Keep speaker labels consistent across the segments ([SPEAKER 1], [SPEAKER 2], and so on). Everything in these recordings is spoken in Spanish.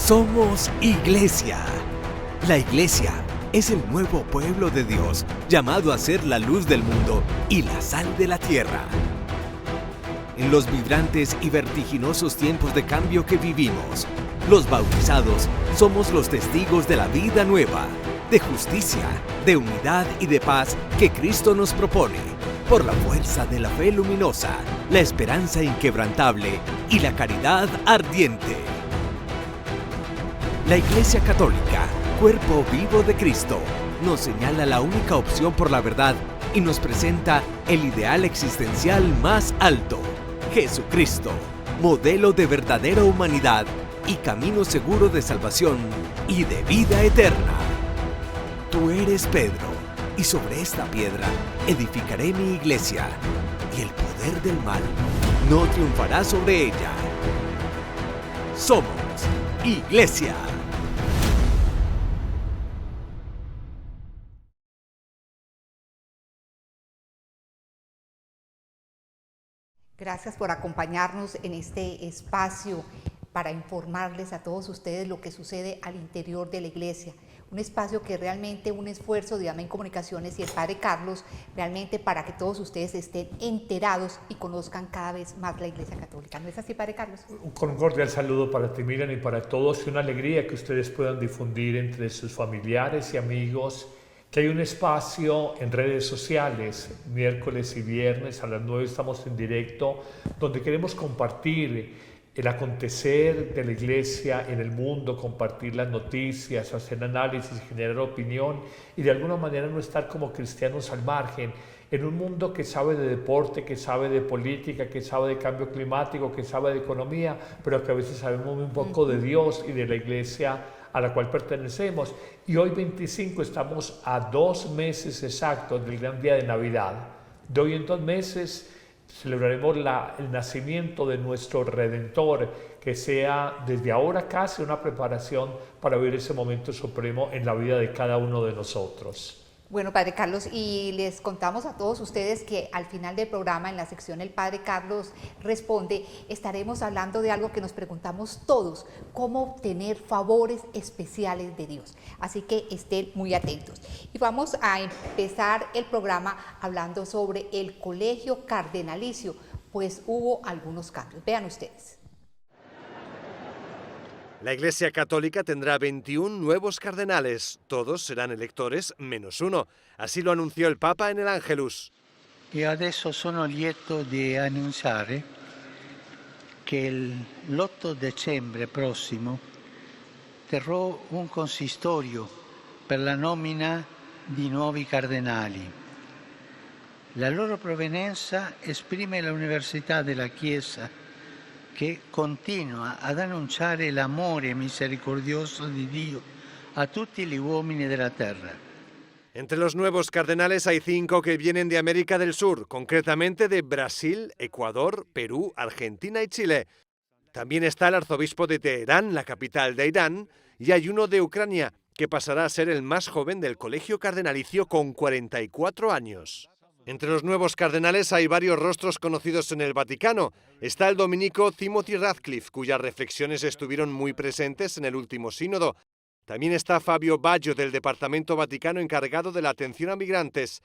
[SPEAKER 1] Somos Iglesia. La Iglesia es el nuevo pueblo de Dios, llamado a ser la luz del mundo y la sal de la tierra. En los vibrantes y vertiginosos tiempos de cambio que vivimos, los bautizados somos los testigos de la vida nueva, de justicia, de unidad y de paz que Cristo nos propone, por la fuerza de la fe luminosa, la esperanza inquebrantable y la caridad ardiente. La Iglesia Católica, cuerpo vivo de Cristo, nos señala la única opción por la verdad y nos presenta el ideal existencial más alto: Jesucristo, modelo de verdadera humanidad y camino seguro de salvación y de vida eterna. Tú eres Pedro, y sobre esta piedra edificaré mi iglesia, y el poder del mal no triunfará sobre ella. Somos Iglesia.
[SPEAKER 2] Gracias por acompañarnos en este espacio para informarles a todos ustedes lo que sucede al interior de la iglesia. Un espacio que realmente un esfuerzo de Amén Comunicaciones y el Padre Carlos, realmente para que todos ustedes estén enterados y conozcan cada vez más la Iglesia Católica. ¿No es así, Padre Carlos?
[SPEAKER 3] Con un cordial saludo para ti, Miriam, y para todos, y una alegría que ustedes puedan difundir entre sus familiares y amigos que hay un espacio en redes sociales, miércoles y viernes a las 9 estamos en directo, donde queremos compartir el acontecer de la iglesia en el mundo, compartir las noticias, hacer análisis, generar opinión y de alguna manera no estar como cristianos al margen, en un mundo que sabe de deporte, que sabe de política, que sabe de cambio climático, que sabe de economía, pero que a veces sabemos un poco de Dios y de la iglesia a la cual pertenecemos. Y hoy 25 estamos a 2 meses exactos del gran día de Navidad. De hoy en 2 meses celebraremos el nacimiento de nuestro Redentor, que sea desde ahora casi una preparación para vivir ese momento supremo en la vida de cada uno de nosotros.
[SPEAKER 2] Bueno, Padre Carlos, y les contamos a todos ustedes que al final del programa, en la sección El Padre Carlos Responde, estaremos hablando de algo que nos preguntamos todos: cómo obtener favores especiales de Dios. Así que estén muy atentos. Y vamos a empezar el programa hablando sobre el colegio cardenalicio, pues hubo algunos cambios. Vean ustedes.
[SPEAKER 4] La Iglesia Católica tendrá 21 nuevos cardenales. Todos serán electores menos uno. Así lo anunció el Papa en el Ángelus.
[SPEAKER 5] E adesso sono lieto di annunciare che l'8 dicembre prossimo terrò un consistorio per la nomina di nuovi cardinali. La loro provenienza esprime la Università della Chiesa, che continua ad annunciare l'amore misericordioso di Dio a tutti gli uomini della terra.
[SPEAKER 4] Entre los nuevos cardenales hay 5 que vienen de América del Sur, concretamente de Brasil, Ecuador, Perú, Argentina y Chile. También está el arzobispo de Teherán, la capital de Irán, y hay uno de Ucrania, que pasará a ser el más joven del colegio cardenalicio con 44 años. Entre los nuevos cardenales hay varios rostros conocidos en el Vaticano. Está el dominico Timothy Ratcliffe, cuyas reflexiones estuvieron muy presentes en el último sínodo. También está Fabio Baggio, del Departamento Vaticano encargado de la atención a migrantes.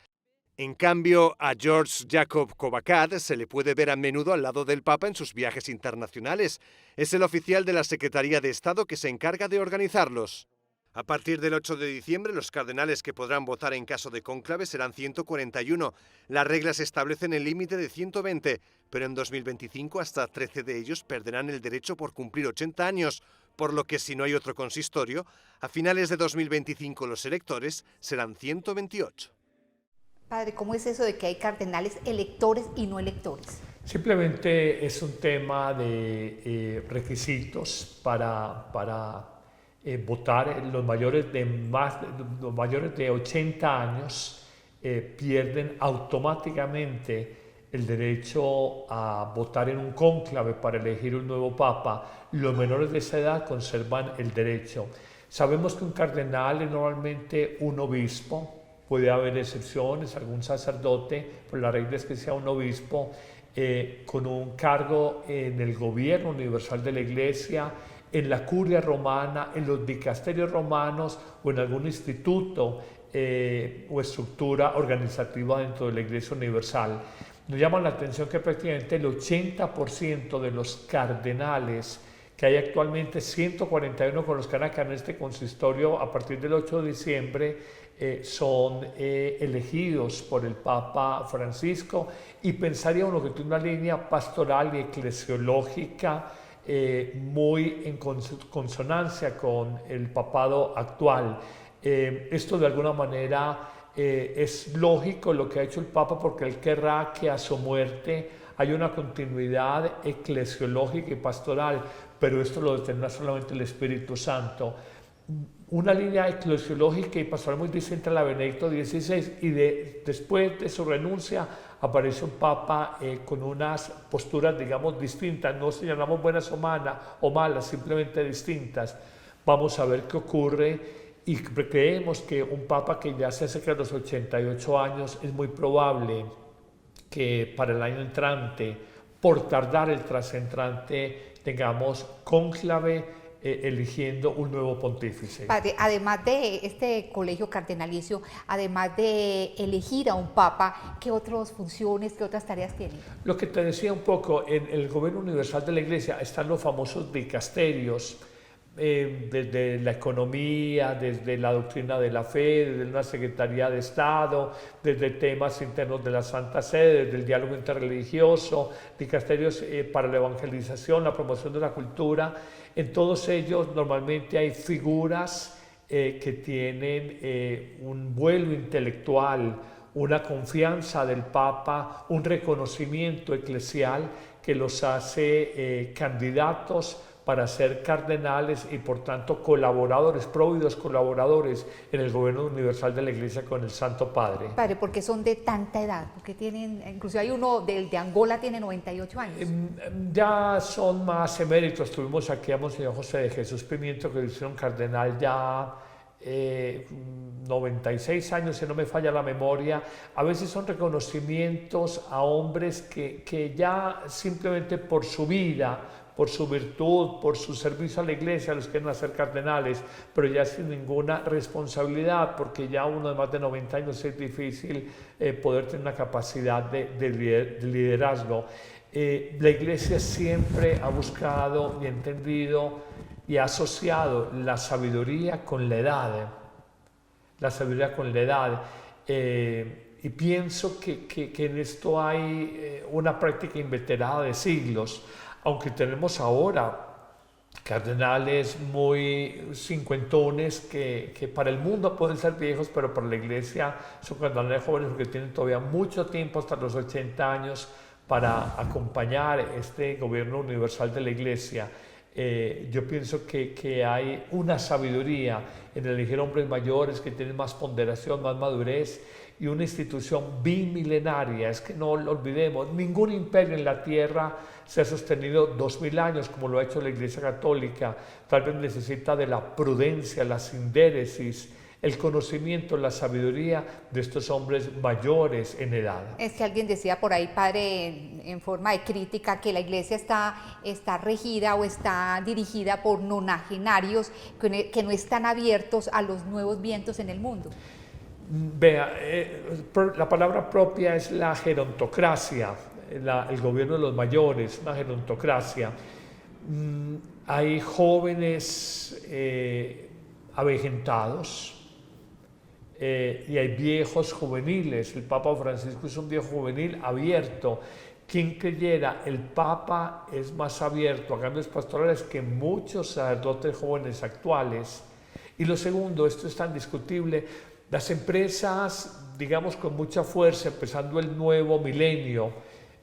[SPEAKER 4] En cambio, a George Jacob Covacat se le puede ver a menudo al lado del Papa en sus viajes internacionales. Es el oficial de la Secretaría de Estado que se encarga de organizarlos. A partir del 8 de diciembre, los cardenales que podrán votar en caso de cónclave serán 141. Las reglas establecen el límite de 120, pero en 2025 hasta 13 de ellos perderán el derecho por cumplir 80 años, por lo que si no hay otro consistorio, a finales de 2025 los electores serán 128.
[SPEAKER 2] Padre, ¿cómo es eso de que hay cardenales electores y no electores?
[SPEAKER 3] Simplemente es un tema de requisitos para votar. Los mayores de 80 años pierden automáticamente el derecho a votar en un cónclave para elegir un nuevo papa. Los menores de esa edad conservan el derecho. Sabemos que un cardenal es normalmente un obispo, puede haber excepciones, algún sacerdote, pero la regla es que sea un obispo con un cargo en el gobierno universal de la Iglesia en la curia romana, en los dicasterios romanos o en algún instituto o estructura organizativa dentro de la Iglesia Universal. Nos llama la atención que prácticamente el 80% de los cardenales que hay actualmente, 141 con los que van a quedar en este consistorio a partir del 8 de diciembre, son elegidos por el Papa Francisco, y pensaría uno que tiene una línea pastoral y eclesiológica muy en consonancia con el papado actual. Esto de alguna manera es lógico lo que ha hecho el Papa, porque él querrá que a su muerte hay una continuidad eclesiológica y pastoral, pero esto lo determina solamente el Espíritu Santo. Una línea eclesiológica y pastoral muy distinta a la de Benedicto XVI, y después de su renuncia aparece un Papa con unas posturas, digamos, distintas. No señalamos buenas o malas, simplemente distintas. Vamos a ver qué ocurre, y creemos que un Papa que ya se acerca a los 88 años, es muy probable que para el año entrante, por tardar el trasentrante, tengamos cónclave eligiendo un nuevo pontífice.
[SPEAKER 2] Padre, además de este colegio cardenalicio, además de elegir a un papa, ¿qué otras funciones, qué otras tareas tiene?
[SPEAKER 3] Lo que te decía un poco, en el gobierno universal de la Iglesia están los famosos dicasterios, desde la economía, desde la doctrina de la fe, desde una Secretaría de Estado, desde temas internos de la Santa Sede, desde el diálogo interreligioso, dicasterios para la evangelización, la promoción de la cultura. En todos ellos normalmente hay figuras que tienen un vuelo intelectual, una confianza del Papa, un reconocimiento eclesial que los hace candidatos para ser cardenales y por tanto colaboradores, próvidos colaboradores en el gobierno universal de la Iglesia con el Santo Padre.
[SPEAKER 2] Padre, ¿por qué son de tanta edad? Porque tienen, incluso hay uno de Angola, tiene 98 años.
[SPEAKER 3] Ya son más eméritos. Tuvimos aquí a Monseñor José de Jesús Pimiento, que lo hicieron cardenal ya 96 años, si no me falla la memoria. A veces son reconocimientos a hombres que ya simplemente por su vida, por su virtud, por su servicio a la Iglesia, los quieren hacer cardenales, pero ya sin ninguna responsabilidad, porque ya uno de más de 90 años es difícil poder tener una capacidad de liderazgo. La Iglesia siempre ha buscado y entendido y ha asociado la sabiduría con la edad. La sabiduría con la edad. Y pienso que en esto hay una práctica inveterada de siglos. Aunque tenemos ahora cardenales muy cincuentones que para el mundo pueden ser viejos, pero para la Iglesia son cardenales jóvenes porque tienen todavía mucho tiempo, hasta los 80 años, para acompañar este gobierno universal de la Iglesia. Yo pienso que hay una sabiduría en elegir hombres mayores que tienen más ponderación, más madurez, y una institución bimilenaria. Es que no lo olvidemos, ningún imperio en la tierra se ha sostenido 2000 años como lo ha hecho la Iglesia Católica. Tal vez necesita de la prudencia, la sindéresis, el conocimiento, la sabiduría de estos hombres mayores en edad.
[SPEAKER 2] Es que alguien decía por ahí, padre, en forma de crítica, que la Iglesia está regida o está dirigida por nonagenarios que no están abiertos a los nuevos vientos en el mundo.
[SPEAKER 3] Vea, la palabra propia es la gerontocracia, el gobierno de los mayores, una gerontocracia. Hay jóvenes avejentados y hay viejos juveniles. El Papa Francisco es un viejo juvenil abierto. Quien creyera, el Papa es más abierto a cambios pastorales que muchos sacerdotes jóvenes actuales. Y lo segundo, esto es tan discutible, las empresas, digamos, con mucha fuerza, empezando el nuevo milenio,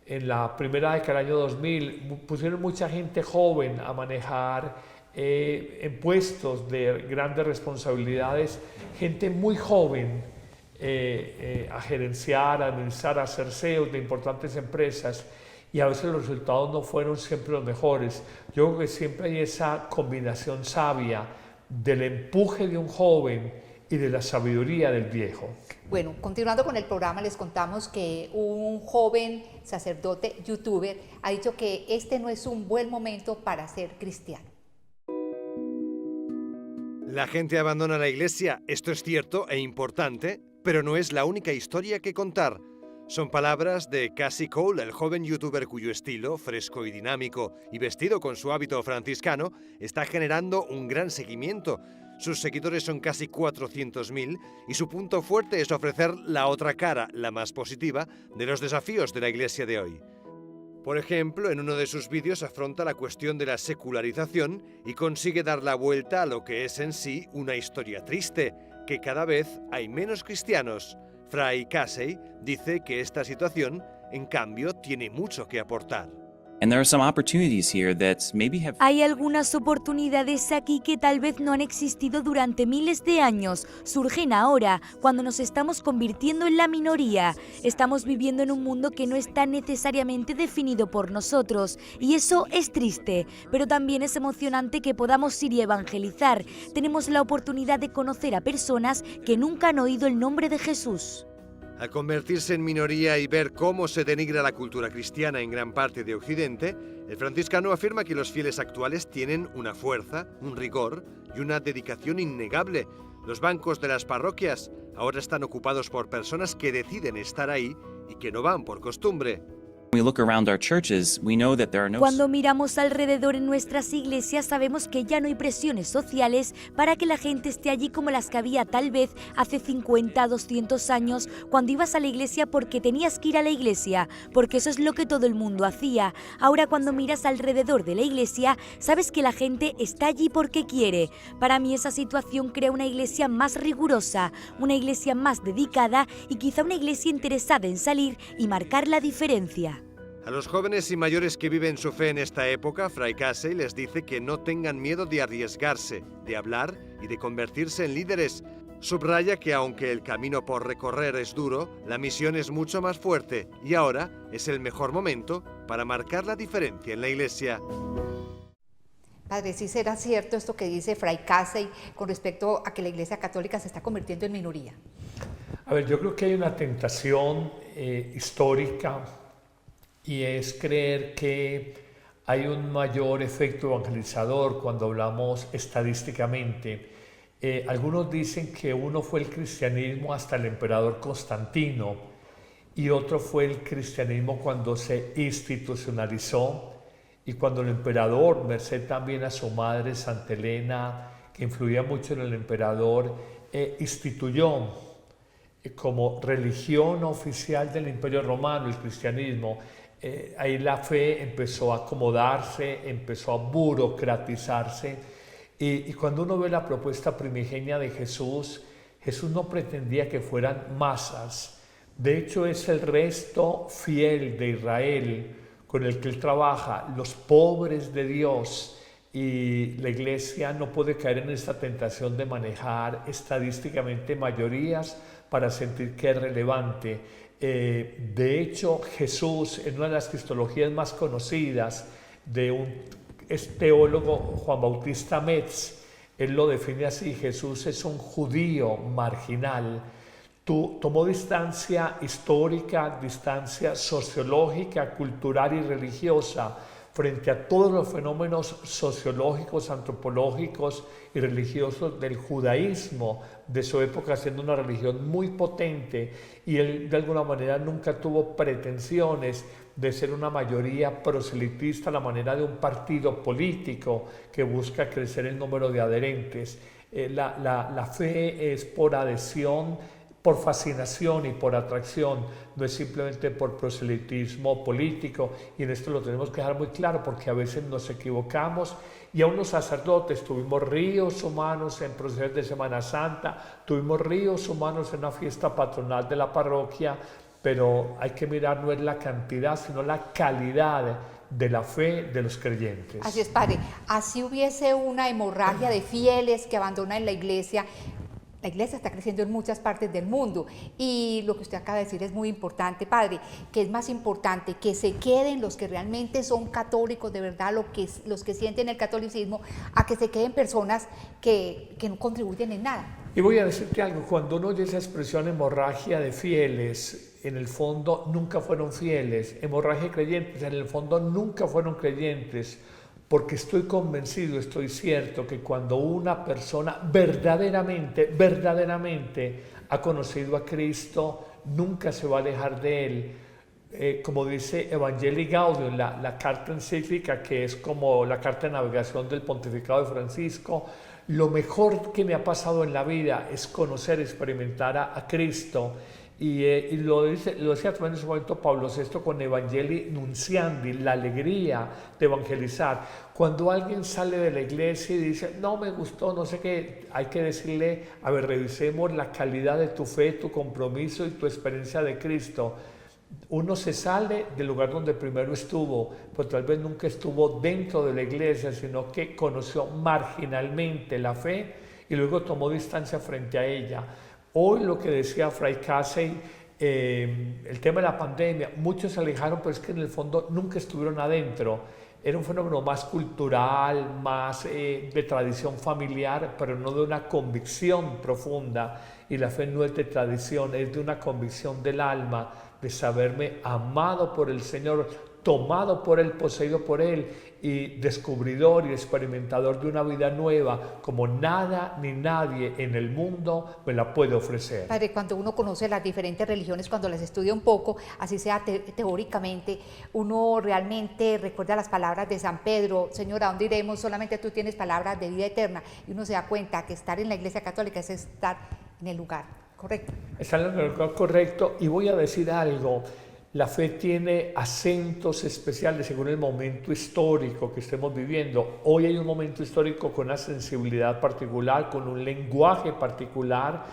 [SPEAKER 3] en la primera década del año 2000, pusieron mucha gente joven a manejar en puestos de grandes responsabilidades, gente muy joven a gerenciar, a administrar, a hacer CEOs de importantes empresas, y a veces los resultados no fueron siempre los mejores. Yo creo que siempre hay esa combinación sabia del empuje de un joven y de la sabiduría del viejo.
[SPEAKER 2] Bueno, continuando con el programa, les contamos que un joven sacerdote youtuber ha dicho que este no es un buen momento para ser cristiano.
[SPEAKER 4] La gente abandona la iglesia, esto es cierto e importante, pero no es la única historia que contar. Son palabras de Cassie Cole, el joven youtuber cuyo estilo, fresco y dinámico, y vestido con su hábito franciscano, está generando un gran seguimiento. Sus seguidores son casi 400.000 y su punto fuerte es ofrecer la otra cara, la más positiva, de los desafíos de la iglesia de hoy. Por ejemplo, en uno de sus vídeos afronta la cuestión de la secularización y consigue dar la vuelta a lo que es en sí una historia triste, que cada vez hay menos cristianos. Fray Casey dice que esta situación, en cambio, tiene mucho que aportar.
[SPEAKER 6] Hay algunas oportunidades aquí que tal vez no han existido durante miles de años. Surgen ahora, cuando nos estamos convirtiendo en la minoría. Estamos viviendo en un mundo que no está necesariamente definido por nosotros. Y eso es triste, pero también es emocionante que podamos ir y evangelizar. Tenemos la oportunidad de conocer a personas que nunca han oído el nombre de Jesús.
[SPEAKER 4] Al convertirse en minoría y ver cómo se denigra la cultura cristiana en gran parte de Occidente, el franciscano afirma que los fieles actuales tienen una fuerza, un rigor y una dedicación innegable. Los bancos de las parroquias ahora están ocupados por personas que deciden estar ahí y que no van por costumbre.
[SPEAKER 6] Cuando miramos alrededor en nuestras iglesias sabemos que ya no hay presiones sociales para que la gente esté allí como las que había tal vez hace 50, 200 años cuando ibas a la iglesia porque tenías que ir a la iglesia, porque eso es lo que todo el mundo hacía. Ahora cuando miras alrededor de la iglesia sabes que la gente está allí porque quiere. Para mí esa situación crea una iglesia más rigurosa, una iglesia más dedicada y quizá una iglesia interesada en salir y marcar la diferencia.
[SPEAKER 4] A los jóvenes y mayores que viven su fe en esta época, Fray Casey les dice que no tengan miedo de arriesgarse, de hablar y de convertirse en líderes. Subraya que aunque el camino por recorrer es duro, la misión es mucho más fuerte y ahora es el mejor momento para marcar la diferencia en la iglesia.
[SPEAKER 2] Padre, ¿sí será cierto esto que dice Fray Casey con respecto a que la Iglesia Católica se está convirtiendo en minoría?
[SPEAKER 3] A ver, yo creo que hay una tentación histórica y es creer que hay un mayor efecto evangelizador cuando hablamos estadísticamente. Algunos dicen que uno fue el cristianismo hasta el emperador Constantino y otro fue el cristianismo cuando se institucionalizó y cuando el emperador, merced también a su madre Santa Elena, que influía mucho en el emperador, instituyó como religión oficial del Imperio Romano el cristianismo. Ahí la fe empezó a acomodarse, empezó a burocratizarse y cuando uno ve la propuesta primigenia de Jesús, Jesús no pretendía que fueran masas. De hecho es el resto fiel de Israel con el que él trabaja, los pobres de Dios, y la iglesia no puede caer en esta tentación de manejar estadísticamente mayorías para sentir que es relevante. De hecho, Jesús, en una de las cristologías más conocidas de un teólogo, Juan Bautista Metz, él lo define así: Jesús es un judío marginal. Tomó distancia histórica, distancia sociológica, cultural y religiosa frente a todos los fenómenos sociológicos, antropológicos y religiosos del judaísmo de su época, siendo una religión muy potente, y él de alguna manera nunca tuvo pretensiones de ser una mayoría proselitista a la manera de un partido político que busca crecer el número de adherentes. La fe es por adhesión, por fascinación y por atracción, no es simplemente por proselitismo político, y en esto lo tenemos que dejar muy claro porque a veces nos equivocamos, y aún los sacerdotes tuvimos ríos humanos en procesos de Semana Santa, tuvimos ríos humanos en una fiesta patronal de la parroquia, pero hay que mirar no es la cantidad sino la calidad de la fe de los creyentes.
[SPEAKER 2] Así es, padre, así hubiese una hemorragia de fieles que abandonan la iglesia está creciendo en muchas partes del mundo, y lo que usted acaba de decir es muy importante, padre, que es más importante que se queden los que realmente son católicos de verdad, los que sienten el catolicismo, a que se queden personas que no contribuyen en nada.
[SPEAKER 3] Y voy a decirte algo, cuando uno oye esa expresión hemorragia de fieles, en el fondo nunca fueron fieles, hemorragia de creyentes, en el fondo nunca fueron creyentes, porque estoy convencido, estoy cierto que cuando una persona verdaderamente ha conocido a Cristo, nunca se va a alejar de Él. Como dice Evangelii Gaudium, la carta encíclica, que es como la carta de navegación del pontificado de Francisco, lo mejor que me ha pasado en la vida es conocer, experimentar a Cristo. Y lo decía también en su momento Pablo VI con Evangelii Nunciandi, la alegría de evangelizar. Cuando alguien sale de la iglesia y dice, no me gustó, no sé qué, hay que decirle, a ver, revisemos la calidad de tu fe, tu compromiso y tu experiencia de Cristo. Uno se sale del lugar donde primero estuvo, pues tal vez nunca estuvo dentro de la iglesia, sino que conoció marginalmente la fe y luego tomó distancia frente a ella. Hoy lo que decía Fray Casey, el tema de la pandemia, muchos se alejaron, pero es que en el fondo nunca estuvieron adentro. Era un fenómeno más cultural, más de tradición familiar, pero no de una convicción profunda. Y la fe no es de tradición, es de una convicción del alma, de saberme amado por el Señor, tomado por Él, poseído por Él y descubridor y experimentador de una vida nueva como nada ni nadie en el mundo me la puede ofrecer.
[SPEAKER 2] Padre, cuando uno conoce las diferentes religiones, cuando las estudia un poco, así sea teóricamente, uno realmente recuerda las palabras de San Pedro, Señor, ¿a dónde iremos? Solamente tú tienes palabras de vida eterna. Y uno se da cuenta que estar en la Iglesia Católica es estar en el lugar correcto.
[SPEAKER 3] Estar en el lugar correcto. Y voy a decir algo. La fe tiene acentos especiales según el momento histórico que estemos viviendo. Hoy hay un momento histórico con una sensibilidad particular, con un lenguaje particular,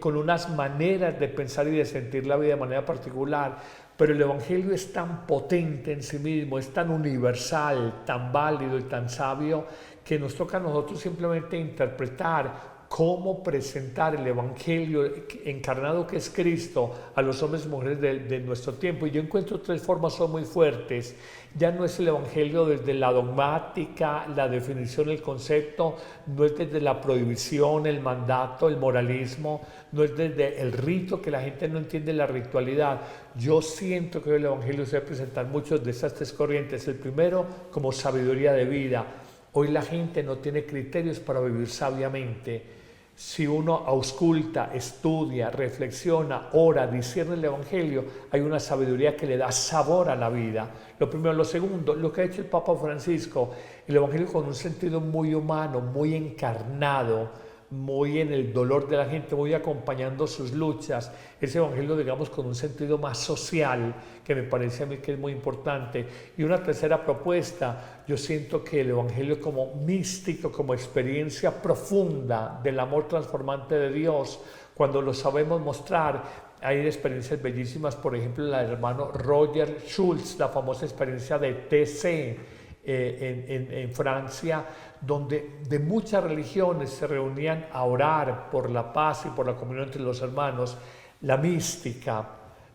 [SPEAKER 3] con unas maneras de pensar y de sentir la vida de manera particular. Pero el Evangelio es tan potente en sí mismo, es tan universal, tan válido y tan sabio, que nos toca a nosotros simplemente interpretar cómo presentar el Evangelio encarnado que es Cristo a los hombres y mujeres de nuestro tiempo. Y yo encuentro tres formas son muy fuertes. Ya no es el Evangelio desde la dogmática, la definición, el concepto, no es desde la prohibición, el mandato, el moralismo, no es desde el rito que la gente no entiende la ritualidad. Yo siento que el Evangelio se debe presentar muchos de estas tres corrientes. El primero, como sabiduría de vida. Hoy la gente no tiene criterios para vivir sabiamente. Si uno ausculta, estudia, reflexiona, ora, discierne el Evangelio, hay una sabiduría que le da sabor a la vida. Lo primero. Lo segundo, lo que ha hecho el Papa Francisco, el Evangelio con un sentido muy humano, muy encarnado, muy en el dolor de la gente, muy acompañando sus luchas. Ese Evangelio, digamos, con un sentido más social, que me parece a mí que es muy importante. Y una tercera propuesta, yo siento que el Evangelio como místico, como experiencia profunda del amor transformante de Dios, cuando lo sabemos mostrar, hay experiencias bellísimas, por ejemplo, la del hermano Roger Schulz, la famosa experiencia de TC, en Francia, donde de muchas religiones se reunían a orar por la paz y por la comunión entre los hermanos. La mística,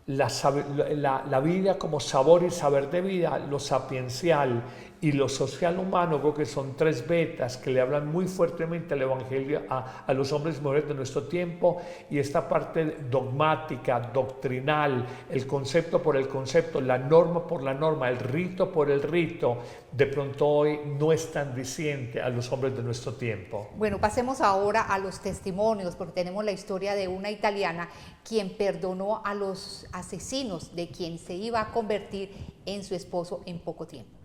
[SPEAKER 3] la vida como sabor y saber de vida, lo sapiencial y lo social humano, creo que son tres vetas que le hablan muy fuertemente al Evangelio a los hombres y mujeres de nuestro tiempo, y esta parte dogmática, doctrinal, el concepto por el concepto, la norma por la norma, el rito por el rito, de pronto hoy no es tan diciente a los hombres de nuestro tiempo.
[SPEAKER 2] Bueno, pasemos ahora a los testimonios, porque tenemos la historia de una italiana quien perdonó a los asesinos de quien se iba a convertir en su esposo en poco tiempo.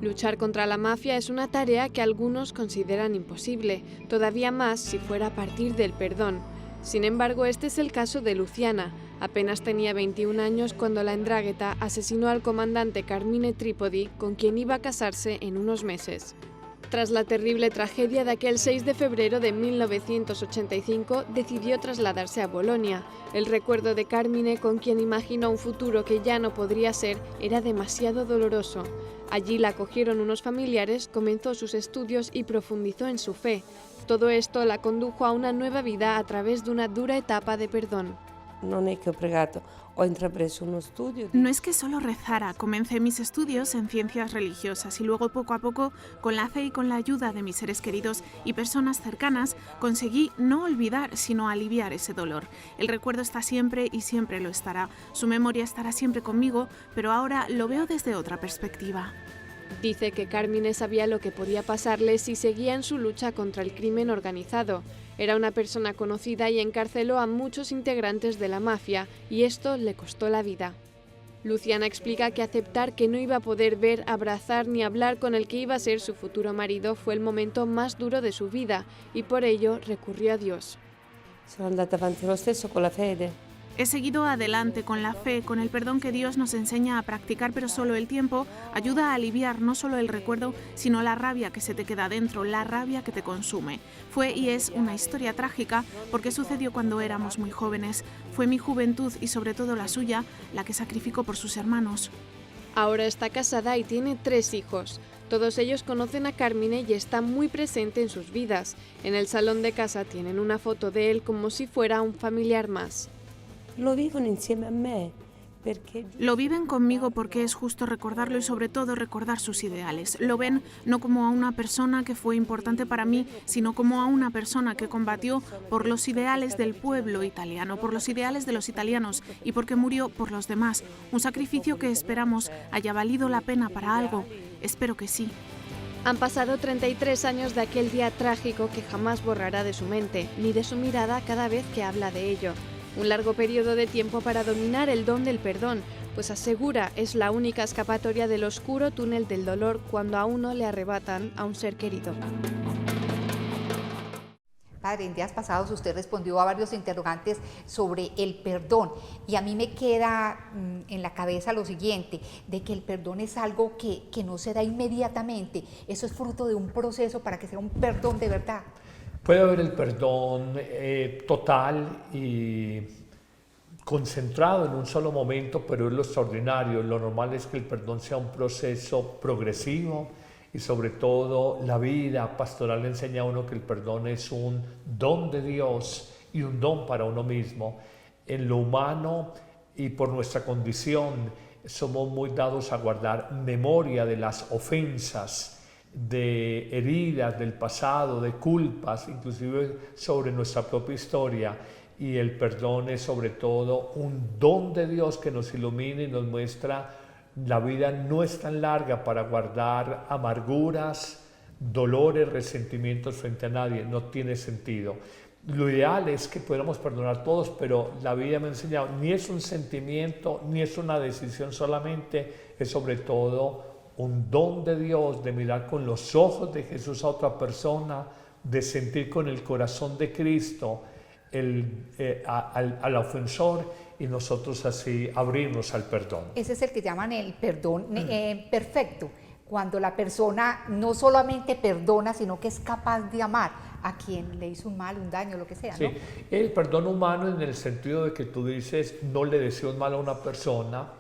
[SPEAKER 7] Luchar contra la mafia es una tarea que algunos consideran imposible, todavía más si fuera a partir del perdón. Sin embargo, este es el caso de Luciana. Apenas tenía 21 años cuando la 'ndrangheta asesinó al comandante Carmine Tripodi, con quien iba a casarse en unos meses. Tras la terrible tragedia de aquel 6 de febrero de 1985, decidió trasladarse a Bolonia. El recuerdo de Carmine, con quien imaginó un futuro que ya no podría ser, era demasiado doloroso. Allí la acogieron unos familiares, comenzó sus estudios y profundizó en su fe. Todo esto la condujo a una nueva vida a través de una dura etapa de perdón.
[SPEAKER 8] Non è che ho pregato, ho intrapreso uno studio.
[SPEAKER 9] No es que solo rezara, comencé mis estudios en ciencias religiosas y luego poco a poco, con la fe y con la ayuda de mis seres queridos y personas cercanas, conseguí no olvidar, sino aliviar ese dolor. El recuerdo está siempre y siempre lo estará. Su memoria estará siempre conmigo, pero ahora lo veo desde otra perspectiva.
[SPEAKER 7] Dice que Carmine sabía lo que podía pasarle si seguía en su lucha contra el crimen organizado. Era una persona conocida y encarceló a muchos integrantes de la mafia, y esto le costó la vida. Luciana explica que aceptar que no iba a poder ver, abrazar ni hablar con el que iba a ser su futuro marido fue el momento más duro de su vida, y por ello recurrió a Dios.
[SPEAKER 8] Sono andata avanti lo stesso con la fede.
[SPEAKER 9] He seguido adelante con la fe, con el perdón que Dios nos enseña a practicar, pero solo el tiempo ayuda a aliviar no solo el recuerdo, sino la rabia que se te queda dentro, la rabia que te consume. Fue y es una historia trágica porque sucedió cuando éramos muy jóvenes. Fue mi juventud y sobre todo la suya la que sacrificó por sus hermanos.
[SPEAKER 7] Ahora está casada y tiene 3 hijos. Todos ellos conocen a Carmine y está muy presente en sus vidas. En el salón de casa tienen una foto de él como si fuera un familiar más.
[SPEAKER 8] Lo vivono insieme a me.
[SPEAKER 9] Lo viven conmigo porque es justo recordarlo y sobre todo recordar sus ideales. Lo ven no como a una persona que fue importante para mí, sino como a una persona que combatió por los ideales del pueblo italiano, por los ideales de los italianos y porque murió por los demás. Un sacrificio que esperamos haya valido la pena para algo. Espero que sí.
[SPEAKER 7] Han pasado 33 años de aquel día trágico que jamás borrará de su mente, ni de su mirada cada vez que habla de ello. Un largo periodo de tiempo para dominar el don del perdón, pues asegura es la única escapatoria del oscuro túnel del dolor cuando a uno le arrebatan a un ser querido.
[SPEAKER 2] Padre, en días pasados usted respondió a varios interrogantes sobre el perdón y a mí me queda en la cabeza lo siguiente, de que el perdón es algo que no se da inmediatamente, eso es fruto de un proceso para que sea un perdón de verdad.
[SPEAKER 3] Puede haber el perdón total y concentrado en un solo momento, pero es lo extraordinario. Lo normal es que el perdón sea un proceso progresivo y sobre todo la vida pastoral enseña a uno que el perdón es un don de Dios y un don para uno mismo. En lo humano y por nuestra condición somos muy dados a guardar memoria de las ofensas, de heridas del pasado, de culpas, inclusive sobre nuestra propia historia, y el perdón es sobre todo un don de Dios que nos ilumina y nos muestra la vida no es tan larga para guardar amarguras, dolores, resentimientos frente a nadie, no tiene sentido. Lo ideal es que pudiéramos perdonar todos, pero la vida me ha enseñado, ni es un sentimiento, ni es una decisión solamente, es sobre todo un don de Dios, de mirar con los ojos de Jesús a otra persona, de sentir con el corazón de Cristo al ofensor y nosotros así abrirnos al perdón.
[SPEAKER 2] Ese es el que llaman el perdón perfecto, cuando la persona no solamente perdona, sino que es capaz de amar a quien le hizo un mal, un daño, lo que sea, ¿no?
[SPEAKER 3] Sí, el perdón humano en el sentido de que tú dices, no le deseo mal a una persona,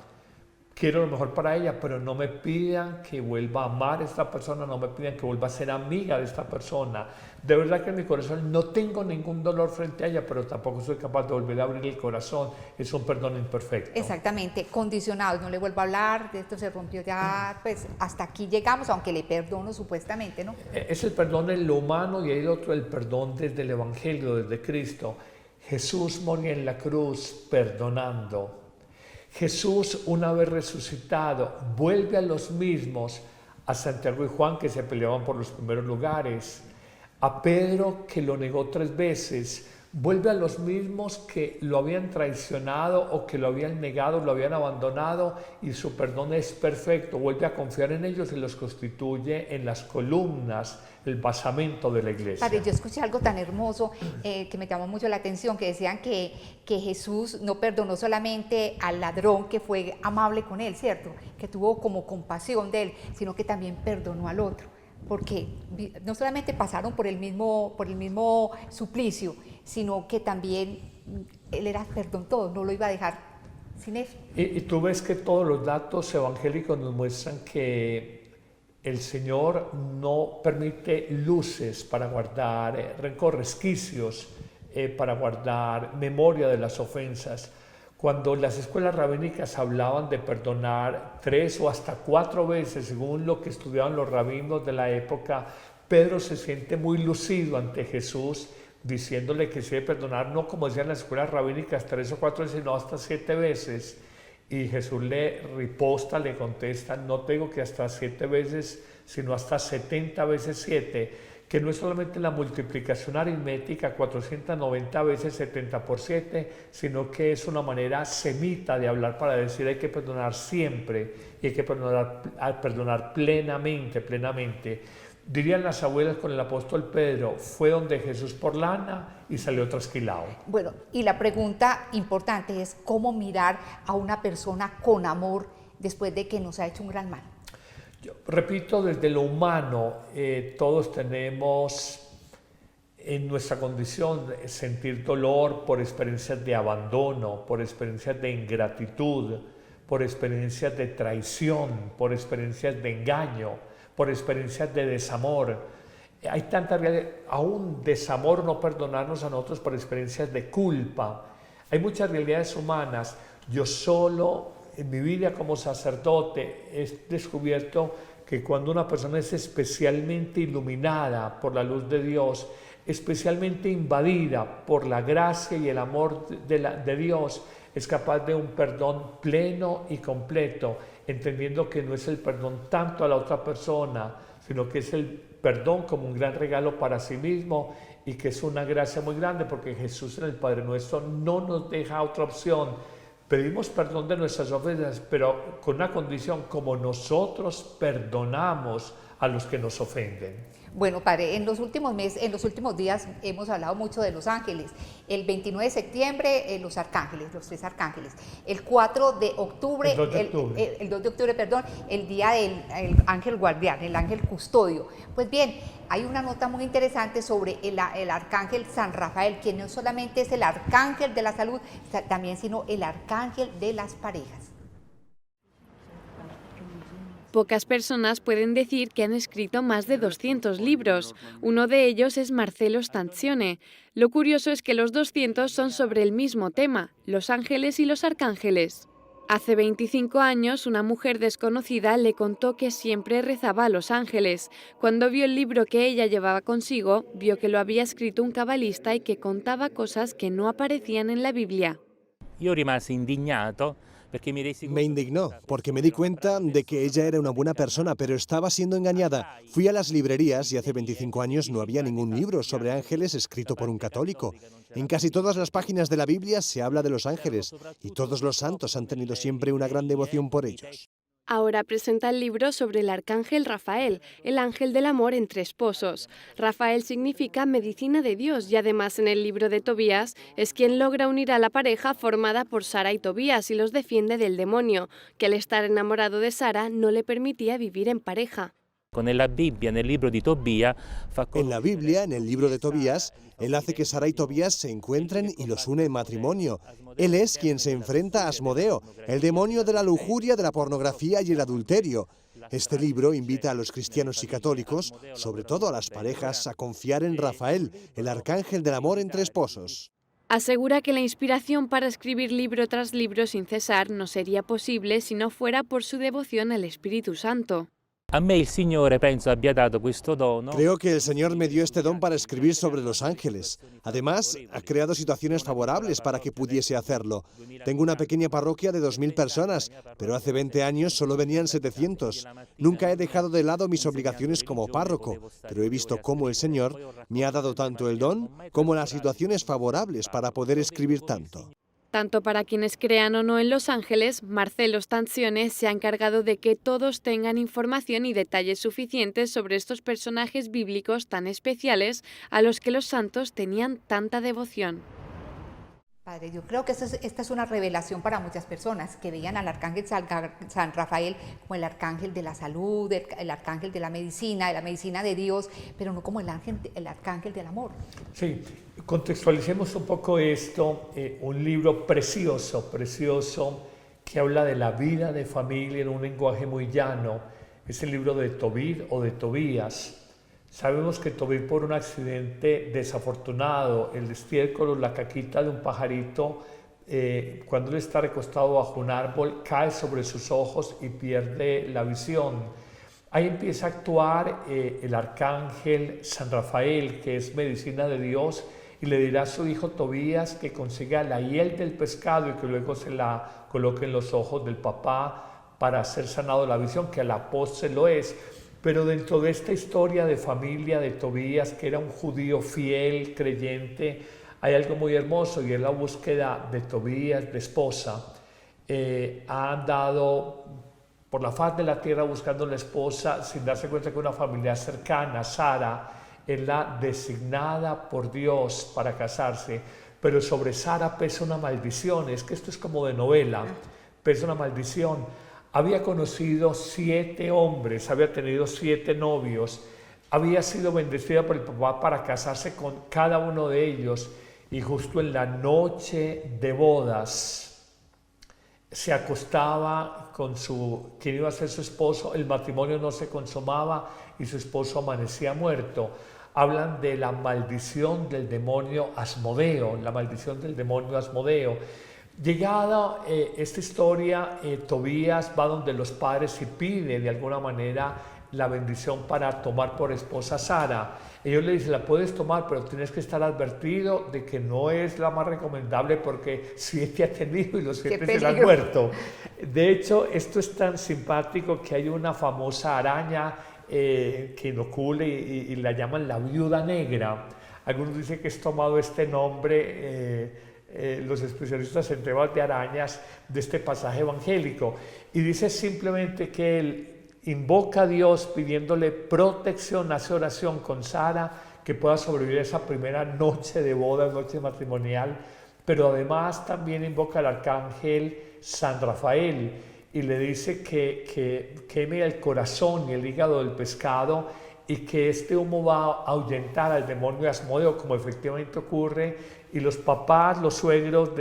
[SPEAKER 3] quiero lo mejor para ella, pero no me pidan que vuelva a amar a esta persona, no me pidan que vuelva a ser amiga de esta persona. De verdad que en mi corazón no tengo ningún dolor frente a ella, pero tampoco soy capaz de volver a abrir el corazón. Es un perdón imperfecto.
[SPEAKER 2] Exactamente, condicionado, no le vuelvo a hablar, de esto se rompió ya, pues hasta aquí llegamos, aunque le perdono supuestamente, ¿no?
[SPEAKER 3] Es el perdón en lo humano y hay otro, el perdón desde el Evangelio, desde Cristo. Jesús murió en la cruz perdonando. Jesús, una vez resucitado, vuelve a los mismos, a Santiago y Juan que se peleaban por los primeros lugares, a Pedro que lo negó 3 veces, vuelve a los mismos que lo habían traicionado o que lo habían negado, lo habían abandonado, y su perdón es perfecto, vuelve a confiar en ellos y los constituye en las columnas, el basamento de la iglesia.
[SPEAKER 2] Padre, yo escuché algo tan hermoso que me llamó mucho la atención, que decían que Jesús no perdonó solamente al ladrón que fue amable con él, ¿cierto? Que tuvo como compasión de él, sino que también perdonó al otro, porque no solamente pasaron por el mismo suplicio, sino que también él era perdón todo, no lo iba a dejar sin eso.
[SPEAKER 3] Y tú ves que todos los datos evangélicos nos muestran que el Señor no permite luces para guardar rencor, resquicios para guardar memoria de las ofensas. Cuando las escuelas rabínicas hablaban de perdonar 3 o hasta 4 veces, según lo que estudiaban los rabinos de la época, Pedro se siente muy lucido ante Jesús, diciéndole que se debe perdonar, no como decían las escuelas rabínicas 3 o 4 veces, sino hasta 7 veces. Y Jesús le riposta, le contesta, no te digo que hasta 7 veces, sino hasta 70 veces 7, que no es solamente la multiplicación aritmética, 490 veces 70 por 7, sino que es una manera semita de hablar para decir hay que perdonar siempre y hay que perdonar plenamente. Dirían las abuelas con el apóstol Pedro, fue donde Jesús por lana y salió trasquilado.
[SPEAKER 2] Bueno, y la pregunta importante es cómo mirar a una persona con amor después de que nos ha hecho un gran mal.
[SPEAKER 3] Yo repito, desde lo humano, todos tenemos en nuestra condición sentir dolor por experiencias de abandono, por experiencias de ingratitud, por experiencias de traición, por experiencias de engaño, por experiencias de desamor. Hay tanta realidad, aún desamor, no perdonarnos a nosotros por experiencias de culpa. Hay muchas realidades humanas. Yo solo en mi vida como sacerdote he descubierto que cuando una persona es especialmente iluminada por la luz de Dios, especialmente invadida por la gracia y el amor de Dios, es capaz de un perdón pleno y completo, entendiendo que no es el perdón tanto a la otra persona, sino que es el perdón como un gran regalo para sí mismo y que es una gracia muy grande porque Jesús en el Padre Nuestro no nos deja otra opción. Pedimos perdón de nuestras ofensas, pero con una condición, como nosotros perdonamos a los que nos ofenden.
[SPEAKER 2] Bueno, padre, en los últimos días hemos hablado mucho de los ángeles. El 29 de septiembre, los arcángeles, los 3 arcángeles. El 4 de octubre, el 2 de octubre, perdón, el día del ángel guardián, el ángel custodio. Pues bien, hay una nota muy interesante sobre el arcángel San Rafael, que no solamente es el arcángel de la salud, también sino el arcángel de las parejas.
[SPEAKER 7] Pocas personas pueden decir que han escrito más de 200 libros. Uno de ellos es Marcello Stanzione. Lo curioso es que los 200 son sobre el mismo tema, los ángeles y los arcángeles. Hace 25 años, una mujer desconocida le contó que siempre rezaba a los ángeles. Cuando vio el libro que ella llevaba consigo, vio que lo había escrito un cabalista y que contaba cosas que no aparecían en la Biblia.
[SPEAKER 10] Yo rimasi indignato.
[SPEAKER 11] Me indignó porque me di cuenta de que ella era una buena persona, pero estaba siendo engañada. Fui a las librerías y hace 25 años no había ningún libro sobre ángeles escrito por un católico. En casi todas las páginas de la Biblia se habla de los ángeles y todos los santos han tenido siempre una gran devoción por ellos.
[SPEAKER 7] Ahora presenta el libro sobre el arcángel Rafael, el ángel del amor entre esposos. Rafael significa medicina de Dios y además en el libro de Tobías es quien logra unir a la pareja formada por Sara y Tobías y los defiende del demonio, que al estar enamorado de Sara no le permitía vivir en pareja.
[SPEAKER 10] En la Biblia, en el libro de Tobías,
[SPEAKER 11] él hace que Sara y Tobías se encuentren y los une en matrimonio. Él es quien se enfrenta a Asmodeo, el demonio de la lujuria, de la pornografía y el adulterio. Este libro invita a los cristianos y católicos, sobre todo a las parejas, a confiar en Rafael, el arcángel del amor entre esposos.
[SPEAKER 7] Asegura que la inspiración para escribir libro tras libro sin cesar no sería posible si no fuera por su devoción al Espíritu Santo.
[SPEAKER 10] A me il Signore penso abbia dato questo dono.
[SPEAKER 11] Creo que el Señor me dio este don para escribir sobre los ángeles. Además, ha creado situaciones favorables para que pudiese hacerlo. Tengo una pequeña parroquia de 2000 personas, pero hace 20 años solo venían 700. Nunca he dejado de lado mis obligaciones como párroco, pero he visto cómo el Señor me ha dado tanto el don como las situaciones favorables para poder escribir tanto.
[SPEAKER 7] Tanto para quienes crean o no en los ángeles, Marcello Stanzione se ha encargado de que todos tengan información y detalles suficientes sobre estos personajes bíblicos tan especiales a los que los santos tenían tanta devoción.
[SPEAKER 2] Padre, yo creo que esta es una revelación para muchas personas que veían al arcángel San Rafael como el arcángel de la salud, el arcángel de la medicina de Dios, pero no como el arcángel del amor.
[SPEAKER 3] Sí, contextualicemos un poco esto, un libro precioso que habla de la vida de familia en un lenguaje muy llano. Es el libro de Tobit o de Tobías. Sabemos que Tobit, por un accidente desafortunado, el estiércol o la caquita de un pajarito, cuando él está recostado bajo un árbol, cae sobre sus ojos y pierde la visión. Ahí empieza a actuar el arcángel San Rafael, que es medicina de Dios, y le dirá a su hijo Tobías que consiga la hiel del pescado y que luego se la coloque en los ojos del papá para ser sanado la visión, que a la postre lo es. Pero dentro de esta historia de familia de Tobías, que era un judío fiel, creyente, hay algo muy hermoso, y es la búsqueda de Tobías de esposa. Ha andado por la faz de la tierra buscando la esposa sin darse cuenta que una familia cercana, Sara, es la designada por Dios para casarse, pero sobre Sara pesa una maldición. Es que esto es como de novela, pesa una maldición. Había conocido 7 hombres, había tenido 7 novios, había sido bendecida por el papá para casarse con cada uno de ellos, y justo en la noche de bodas se acostaba con quien iba a ser su esposo, el matrimonio no se consumaba y su esposo amanecía muerto. Hablan de la maldición del demonio Asmodeo, la maldición del demonio Asmodeo. Llegada esta historia, Tobías va donde los padres y pide de alguna manera la bendición para tomar por esposa a Sara. Ellos le dicen, la puedes tomar, pero tienes que estar advertido de que no es la más recomendable porque 7 ha tenido y los 7 se le han muerto. De hecho, esto es tan simpático que hay una famosa araña que inocula y la llaman la viuda negra. Algunos dicen que es tomado este nombre, los especialistas en temas de arañas, de este pasaje evangélico. Y dice simplemente que él invoca a Dios pidiéndole protección, hace oración con Sara, que pueda sobrevivir esa primera noche de boda, noche matrimonial, pero además también invoca al arcángel San Rafael y le dice que queme el corazón y el hígado del pescado y que este humo va a ahuyentar al demonio Asmodeo, como efectivamente ocurre. Y los papás, los suegros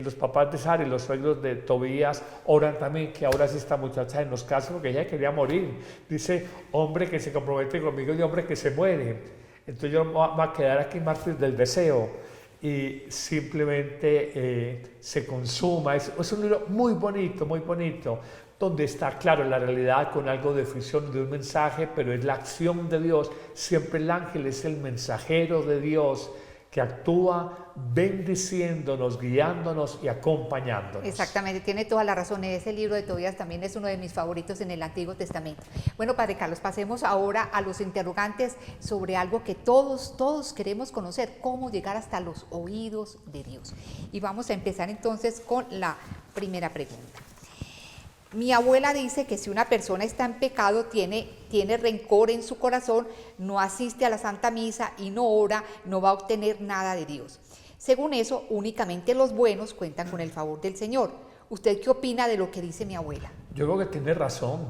[SPEAKER 3] los papás de Sara y los suegros de Tobías oran también que ahora sí esta muchacha nos case porque ella quería morir. Dice, hombre que se compromete conmigo y hombre que se muere. Entonces yo me voy a quedar aquí mártir del deseo. Y simplemente se consuma. Es un libro muy bonito, donde está claro la realidad con algo de ficción, de un mensaje, pero es la acción de Dios. Siempre el ángel es el mensajero de Dios que actúa bendiciéndonos, guiándonos y acompañándonos.
[SPEAKER 2] Exactamente, tiene toda la razón. Ese libro de Tobías también es uno de mis favoritos en el Antiguo Testamento. Bueno, Padre Carlos, pasemos ahora a los interrogantes sobre algo que todos queremos conocer, cómo llegar hasta los oídos de Dios. Y vamos a empezar entonces con la primera pregunta. Mi abuela dice que si una persona está en pecado, tiene rencor en su corazón, no asiste a la Santa Misa y no ora, no va a obtener nada de Dios. Según eso, únicamente los buenos cuentan con el favor del Señor. ¿Usted qué opina de lo que dice mi abuela?
[SPEAKER 3] Yo creo que tiene razón,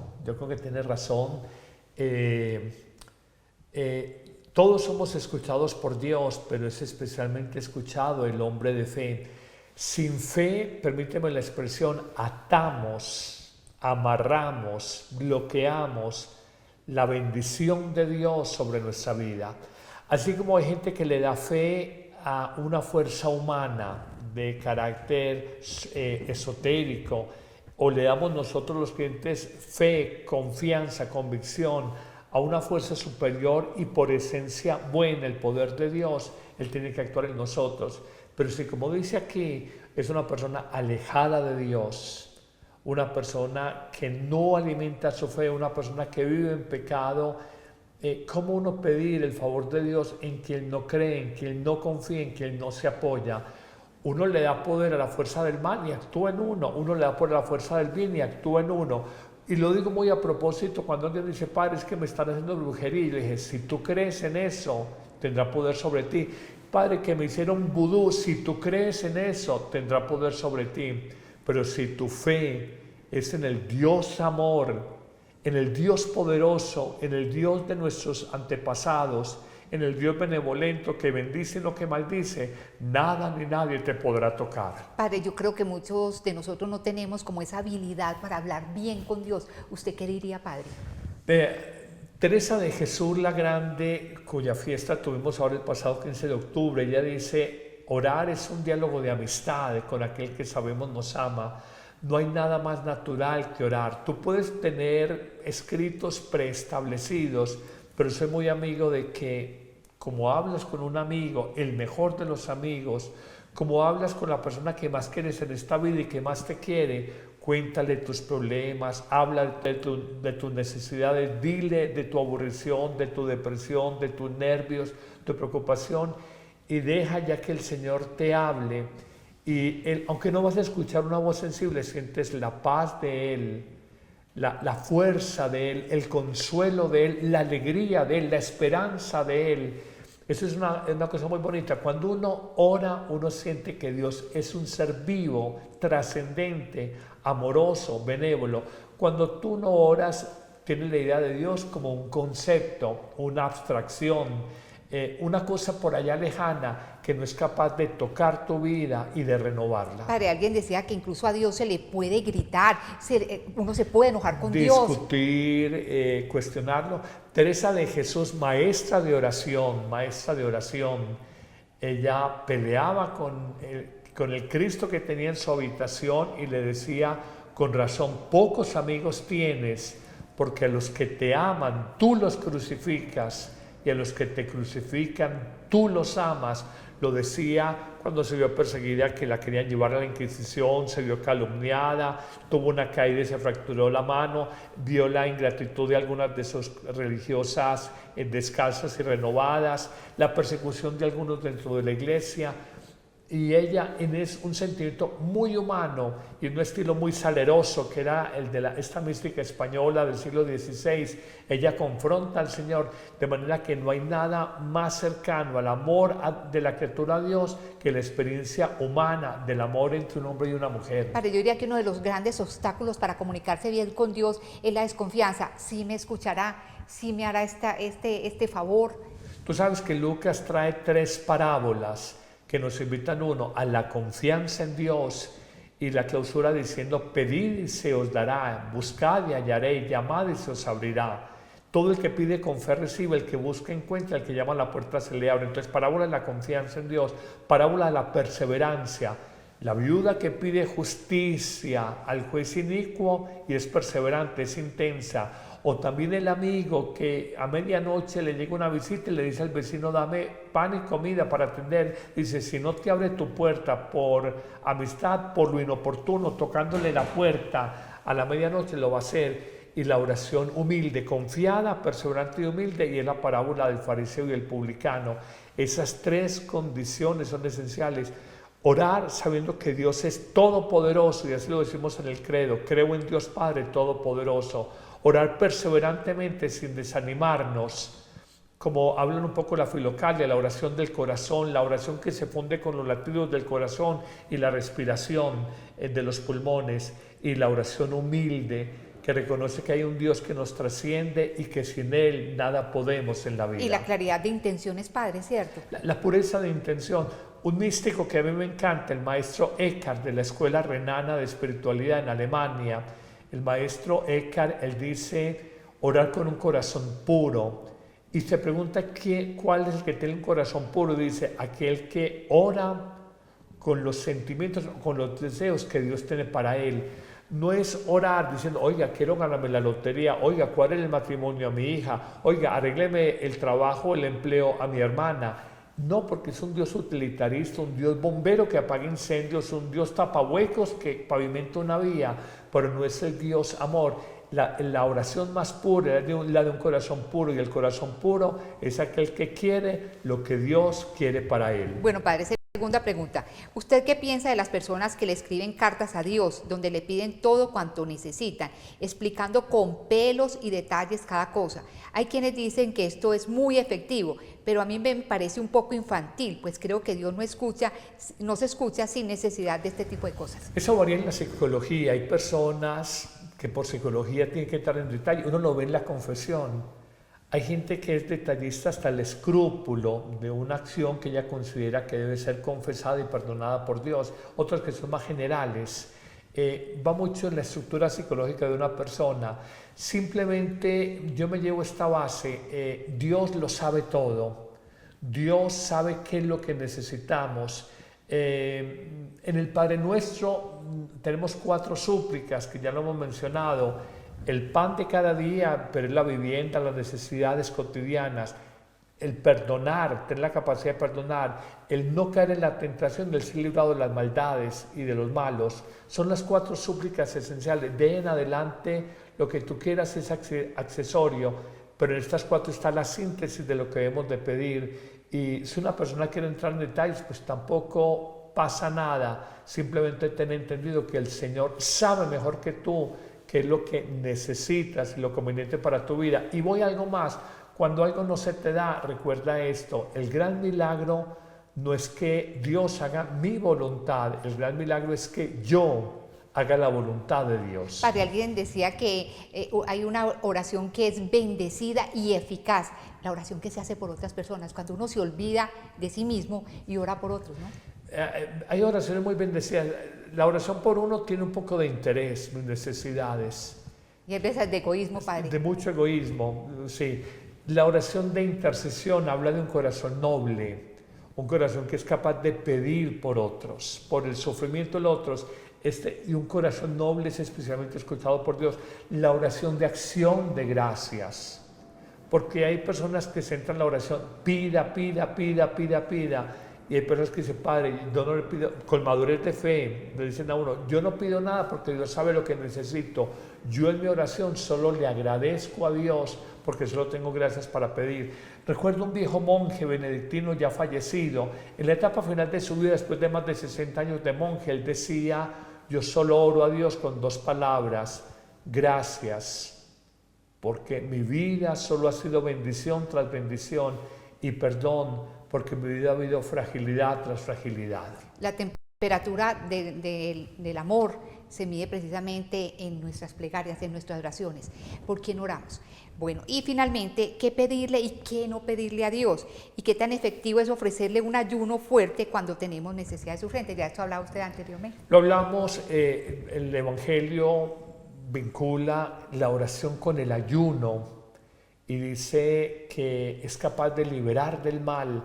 [SPEAKER 3] Todos somos escuchados por Dios, pero es especialmente escuchado el hombre de fe. Sin fe, permíteme la expresión, atamos, amarramos, bloqueamos la bendición de Dios sobre nuestra vida. Así como hay gente que le da fe a una fuerza humana de carácter esotérico, o le damos nosotros los creyentes fe, confianza, convicción a una fuerza superior y por esencia buena, el poder de Dios, Él tiene que actuar en nosotros. Pero si, como dice aquí, es una persona alejada de Dios, una persona que no alimenta su fe, una persona que vive en pecado, ¿cómo uno pedir el favor de Dios en quien no cree, en quien no confía, en quien no se apoya? Uno le da poder a la fuerza del mal y actúa en uno le da poder a la fuerza del bien y actúa en uno. Y lo digo muy a propósito cuando alguien dice, Padre, es que me están haciendo brujería. Y le dije, si tú crees en eso, tendrá poder sobre ti. Padre, que me hicieron vudú, si tú crees en eso, tendrá poder sobre ti. Pero si tu fe es en el Dios amor, en el Dios poderoso, en el Dios de nuestros antepasados, en el Dios benevolente que bendice y no que maldice, nada ni nadie te podrá tocar.
[SPEAKER 2] Padre, yo creo que muchos de nosotros no tenemos como esa habilidad para hablar bien con Dios. ¿Usted qué diría, Padre?
[SPEAKER 3] Teresa de Jesús la Grande, cuya fiesta tuvimos ahora el pasado 15 de octubre, ella dice, orar es un diálogo de amistad con aquel que sabemos nos ama. No hay nada más natural que orar. Tú puedes tener escritos preestablecidos, pero soy muy amigo de que como hablas con un amigo, el mejor de los amigos, como hablas con la persona que más quieres en esta vida y que más te quiere, cuéntale tus problemas, habla de tus necesidades, dile de tu aburrición, de tu depresión, de tus nervios, tu preocupación, y deja ya que el Señor te hable. Y él, aunque no vas a escuchar una voz sensible, sientes la paz de Él, la fuerza de Él, el consuelo de Él, la alegría de Él, la esperanza de Él. Eso es una cosa muy bonita. Cuando uno ora, uno siente que Dios es un ser vivo, trascendente, amoroso, benévolo. Cuando tú no oras, tienes la idea de Dios como un concepto, una abstracción, una cosa por allá lejana que no es capaz de tocar tu vida y de renovarla.
[SPEAKER 2] Padre, alguien decía que incluso a Dios se le puede gritar, uno se puede enojar con Dios.
[SPEAKER 3] Discutir, cuestionarlo. Teresa de Jesús, maestra de oración, ella peleaba con el Cristo que tenía en su habitación y le decía, con razón, pocos amigos tienes, porque a los que te aman tú los crucificas y a los que te crucifican tú los amas. Lo decía cuando se vio perseguida, que la querían llevar a la Inquisición, se vio calumniada, tuvo una caída y se fracturó la mano, vio la ingratitud de algunas de sus religiosas descalzas y renovadas, la persecución de algunos dentro de la iglesia. Y ella, en un sentimiento muy humano y en un estilo muy saleroso, que era el de esta mística española del siglo XVI, ella confronta al Señor, de manera que no hay nada más cercano al amor de la criatura a Dios que la experiencia humana del amor entre un hombre y una mujer.
[SPEAKER 2] Padre, yo diría que uno de los grandes obstáculos para comunicarse bien con Dios es la desconfianza. ¿Sí me escuchará? ¿Sí me hará este favor?
[SPEAKER 3] Tú sabes que Lucas trae 3 parábolas que nos invitan, uno, a la confianza en Dios, y la clausura diciendo, pedid y se os dará, buscad y hallaréis, llamad y se os abrirá. Todo el que pide con fe recibe, el que busca encuentra, el que llama a la puerta se le abre. Entonces, parábola de la confianza en Dios, parábola de la perseverancia, la viuda que pide justicia al juez inicuo y es perseverante, es intensa. O también el amigo que a medianoche le llega una visita y le dice al vecino, dame pan y comida para atender. Dice, si no te abre tu puerta por amistad, por lo inoportuno, tocándole la puerta a la medianoche, lo va a hacer. Y la oración humilde, confiada, perseverante y humilde, y es la parábola del fariseo y el publicano. Esas 3 condiciones son esenciales. Orar sabiendo que Dios es todopoderoso, y así lo decimos en el credo, creo en Dios Padre todopoderoso. Orar perseverantemente sin desanimarnos, como hablan un poco la filocalia, la oración del corazón, la oración que se funde con los latidos del corazón y la respiración de los pulmones, y la oración humilde, que reconoce que hay un Dios que nos trasciende y que sin Él nada podemos en la vida.
[SPEAKER 2] Y la claridad de intenciones, Padre, ¿cierto?
[SPEAKER 3] La pureza de intención. Un místico que a mí me encanta, el maestro Eckhart, de la Escuela Renana de Espiritualidad en Alemania. El maestro Eckhart, él dice, orar con un corazón puro. Y se pregunta, ¿cuál es el que tiene un corazón puro? Dice, aquel que ora con los sentimientos, con los deseos que Dios tiene para él. No es orar diciendo, oiga, quiero ganarme la lotería, oiga, cuadre el matrimonio a mi hija, oiga, arrégleme el trabajo, el empleo a mi hermana. No, porque es un Dios utilitarista, un Dios bombero que apaga incendios, un Dios tapahuecos que pavimenta una vía, pero no es el Dios amor. La oración más pura es la de un corazón puro, y el corazón puro es aquel que quiere lo que Dios quiere para él.
[SPEAKER 2] Bueno, Padre, segunda pregunta. ¿Usted qué piensa de las personas que le escriben cartas a Dios, donde le piden todo cuanto necesitan, explicando con pelos y detalles cada cosa? Hay quienes dicen que esto es muy efectivo, pero a mí me parece un poco infantil, pues creo que Dios no se escucha sin necesidad de este tipo de cosas.
[SPEAKER 3] Eso varía en la psicología. Hay personas que por psicología tienen que estar en detalle. Uno lo ve en la confesión. Hay gente que es detallista hasta el escrúpulo de una acción que ella considera que debe ser confesada y perdonada por Dios. Otros que son más generales. Va mucho en la estructura psicológica de una persona. Simplemente yo me llevo esta base, Dios lo sabe todo. Dios sabe qué es lo que necesitamos. En el Padre Nuestro tenemos 4 súplicas que ya lo hemos mencionado. El pan de cada día, pero es la vivienda, las necesidades cotidianas. El perdonar, tener la capacidad de perdonar, el no caer en la tentación, el ser librado de las maldades y de los malos, son las 4 súplicas esenciales. De en adelante, lo que tú quieras es accesorio, pero en estas 4 está la síntesis de lo que debemos de pedir. Y si una persona quiere entrar en detalles, pues tampoco pasa nada. Simplemente ten entendido que el Señor sabe mejor que tú qué es lo que necesitas y lo conveniente para tu vida. Y voy a algo más. Cuando algo no se te da, recuerda esto, el gran milagro no es que Dios haga mi voluntad, el gran milagro es que yo haga la voluntad de Dios.
[SPEAKER 2] Padre, alguien decía que hay una oración que es bendecida y eficaz, la oración que se hace por otras personas, cuando uno se olvida de sí mismo y ora por otros, ¿no?
[SPEAKER 3] Hay oraciones muy bendecidas. La oración por uno tiene un poco de interés, mis necesidades.
[SPEAKER 2] Y a veces de egoísmo, Padre.
[SPEAKER 3] De mucho egoísmo, sí. La oración de intercesión habla de un corazón noble, un corazón que es capaz de pedir por otros, por el sufrimiento de los otros. Y un corazón noble es especialmente escuchado por Dios. La oración de acción de gracias. Porque hay personas que se entran en la oración, pida. Y hay personas que dicen, Padre, yo no le pido, con madurez de fe, le dicen a uno, yo no pido nada porque Dios sabe lo que necesito. Yo en mi oración solo le agradezco a Dios porque solo tengo gracias para pedir. Recuerdo un viejo monje benedictino ya fallecido, en la etapa final de su vida, después de más de 60 años de monje, él decía, yo solo oro a Dios con 2 palabras, gracias, porque mi vida solo ha sido bendición tras bendición y perdón, porque mi vida ha habido fragilidad tras fragilidad.
[SPEAKER 2] La temperatura del amor se mide precisamente en nuestras plegarias, en nuestras oraciones. ¿Por quién oramos? Bueno, y finalmente, ¿qué pedirle y qué no pedirle a Dios? ¿Y qué tan efectivo es ofrecerle un ayuno fuerte cuando tenemos necesidades urgentes? Ya esto hablaba usted anteriormente.
[SPEAKER 3] Lo hablamos, el Evangelio vincula la oración con el ayuno y dice que es capaz de liberar del mal.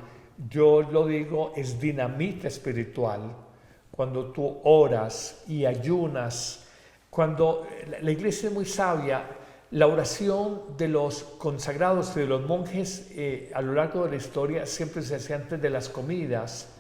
[SPEAKER 3] Yo lo digo, es dinamita espiritual. Cuando tú oras y ayunas, cuando la iglesia es muy sabia, la oración de los consagrados y de los monjes a lo largo de la historia siempre se hacía antes de las comidas.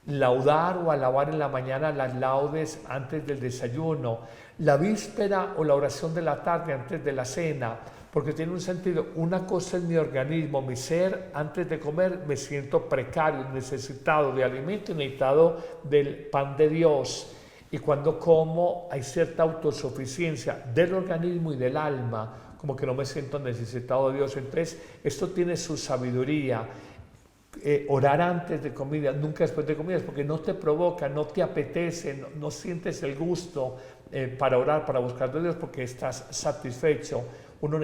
[SPEAKER 3] Laudar o alabar en la mañana las laudes antes del desayuno, la víspera o la oración de la tarde antes de la cena, porque tiene un sentido. Una cosa es mi organismo, mi ser, antes de comer me siento precario, necesitado de alimento y necesitado del pan de Dios. Y cuando como hay cierta autosuficiencia del organismo y del alma, como que no me siento necesitado de Dios. Entonces, esto tiene su sabiduría. Orar antes de comida, nunca después de comidas, porque no te provoca, no te apetece, no sientes el gusto para orar, para buscar de Dios, porque estás satisfecho. Uno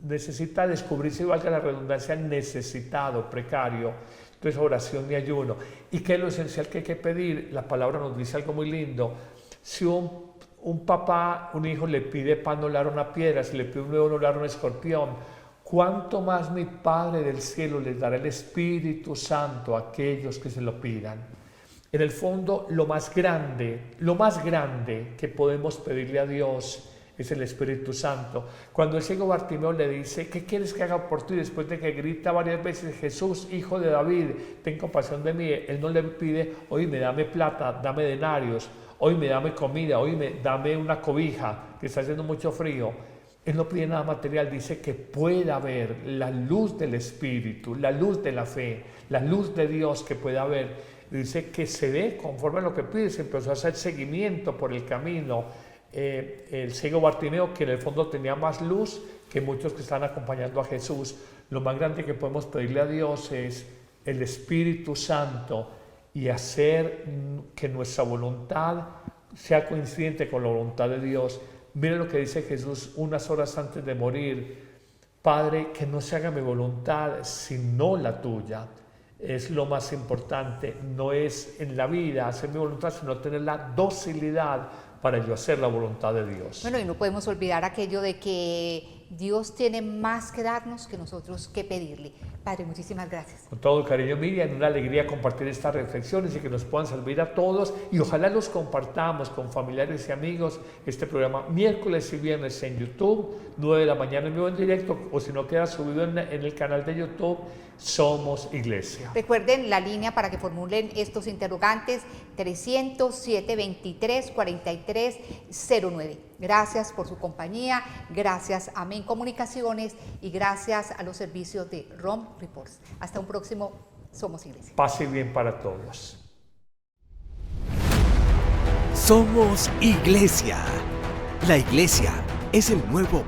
[SPEAKER 3] necesita descubrirse, valga la redundancia, necesitado, precario. Entonces, oración y ayuno. ¿Y qué es lo esencial que hay que pedir? La palabra nos dice algo muy lindo. Si un papá, un hijo le pide pan, no le hará una piedra. Si le pide un huevo, no le hará un escorpión. ¿Cuánto más mi Padre del cielo les dará el Espíritu Santo a aquellos que se lo pidan? En el fondo, lo más grande que podemos pedirle a Dios es el Espíritu Santo. Cuando el ciego Bartimeo le dice, ¿qué quieres que haga por ti? Después de que grita varias veces, Jesús, hijo de David, ten compasión de mí. Él no le pide, oíme, dame plata, dame denarios, oíme, dame comida, oíme, dame una cobija, que está haciendo mucho frío. Él no pide nada material, dice que pueda haber la luz del Espíritu, la luz de la fe, la luz de Dios que pueda haber. Dice que se ve conforme a lo que pide, se empezó a hacer seguimiento por el camino. El ciego Bartimeo, que en el fondo tenía más luz que muchos que están acompañando a Jesús. Lo más grande que podemos pedirle a Dios es el Espíritu Santo y hacer que nuestra voluntad sea coincidente con la voluntad de Dios. Mira lo que dice Jesús unas horas antes de morir: Padre, que no se haga mi voluntad sino la tuya. Es lo más importante. No es en la vida hacer mi voluntad, sino tener la docilidad para yo hacer la voluntad de Dios.
[SPEAKER 2] Bueno, y no podemos olvidar aquello de que Dios tiene más que darnos que nosotros que pedirle. Padre, muchísimas gracias.
[SPEAKER 3] Con todo cariño, Miriam, una alegría compartir estas reflexiones y que nos puedan servir a todos, y ojalá los compartamos con familiares y amigos. Este programa miércoles y viernes en YouTube, 9 de la mañana en vivo en directo, o si no queda subido en el canal de YouTube Somos Iglesia.
[SPEAKER 2] Recuerden la línea para que formulen estos interrogantes: 300-723-4309. Gracias por su compañía, gracias a Amén Comunicaciones y gracias a los servicios de ROM Reports. Hasta un próximo Somos Iglesia.
[SPEAKER 3] Pase bien para todos.
[SPEAKER 1] Somos Iglesia. La iglesia es el nuevo pueblo.